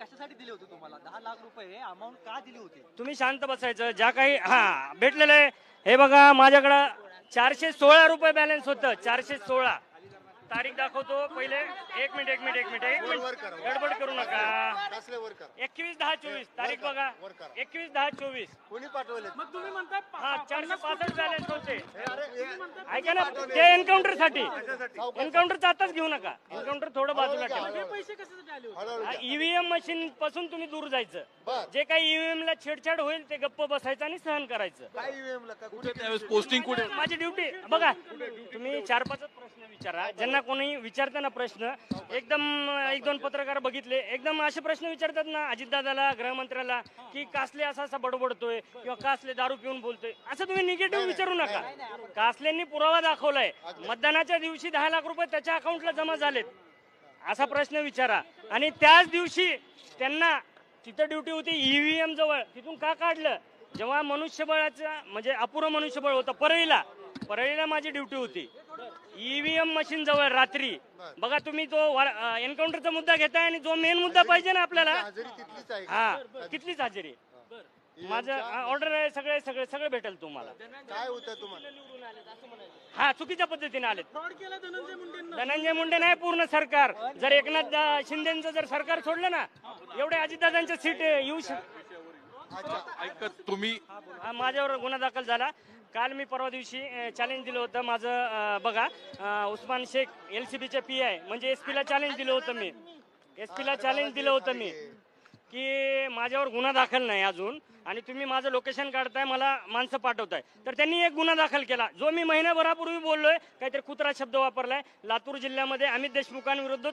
कशासाठी दिले होते तुम्हाला 10 लाख रुपये अमाऊंट का दिली होती? तुम्ही शांत बसायचं. ज्या काही भेटलेलं आहे हे बघा, माझ्याकडं 416 रुपये बॅलन्स होतं. 416 तारीख दाखवतो पहिले. एक मिनिट गडबड करू नका. 21/10/24 तारीख बघा. 21/10/24 कोणी पाठवले? मग तुम्ही म्हणताय 465 बॅलन्स होते. ऐका ना, ते एन्काउंटर साठी. एन्काउंटरचं आताच घेऊ नका. एन्काउंटर थोडं बाजूला ठेवा. हे पैसे कशासाठी आले होते? ईव्हीएम मशीन पासून तुम्ही दूर जायचं. जे काही ईव्हीएम ला छेडछाड होईल ते गप्प बसायचं आणि सहन करायचं. काय ईव्हीएम ला कुठे त्यावेळेस पोस्टिंग कुठे? माझी ड्युटी बघा. तुम्ही 4-5 प्रश्न विचारा. ज्यांना कोणी विचारताना प्रश्न एकदम 1-2 पत्रकार बघितले एकदम असे प्रश्न विचारतात ना अजितदादाला, गृहमंत्र्याला, की कासले असा बडबडतोय किंवा कासले दारू पिऊन बोलतोय, असं तुम्ही निगेटिव्ह विचारू नका. कासलेंनी पुरावा दाखवलाय. मतदानाच्या दिवशी 10 लाख रुपये त्याच्या अकाउंटला जमा झालेत असा प्रश्न विचारा. आणि त्याच दिवशी त्यांना तिथं ड्युटी होती ईव्हीएम जवळ. तिथून का काढलं? जेव्हा मनुष्यबळाचं म्हणजे अपुरं मनुष्यबळ होतं परळीला माझी ड्युटी होती. ईव्हीएम मशीन जवळ रात्री. बघा तुम्ही तो एन्काउंटरचा मुद्दा घेताय आणि जो मेन मुद्दा पाहिजे ना आपल्याला, तिथलीच हजेरी. माझं ऑर्डर आहे. सगळे भेटेल तुम्हाला. काय होतं तुम्हाला? चुकीच्या पद्धतीने आलेत. फ्रॉड केला धनंजय मुंडेंना. धनंजय मुंडे नाही, पूर्ण सरकार. जर एकनाथ शिंदेचं जर सरकार सोडलं ना, एवढे अजितदादांच्या सीट येऊ तुम्ही माझ्यावर गुन्हा दाखल झाला. काल मी परवा दिवशी चॅलेंज दिलं होतं माझं. बघा, उस्मान शेख LCBचे PI म्हणजे SP ला चॅलेंज दिलं होतं मी. SP ला चॅलेंज दिलं होतं मी की माझ्यावर गुन्हा दाखल नाही अजून आणि तुम्ही माझं लोकेशन काढताय, मला माणसं पाठवताय. तर त्यांनी एक गुन्हा दाखल केला जो मी महिन्याभरापूर्वी बोललोय. काहीतरी कुत्रा शब्द वापरलाय. लातूर जिल्ह्यामध्ये अमित देशमुखांविरुद्ध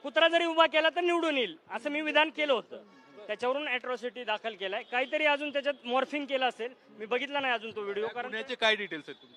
कुत्रा जरी उभा केला तर निवडून येईल असं मी विधान केलं होतं. त्याच्यावरून अॅट्रॉसिटी दाखल केलाय. काहीतरी अजून त्याच्यात मॉर्फिंग केलं असेल. मी बघितला नाही अजून तो व्हिडिओ. कारण काय डिटेल्स आहेत तुमच्या?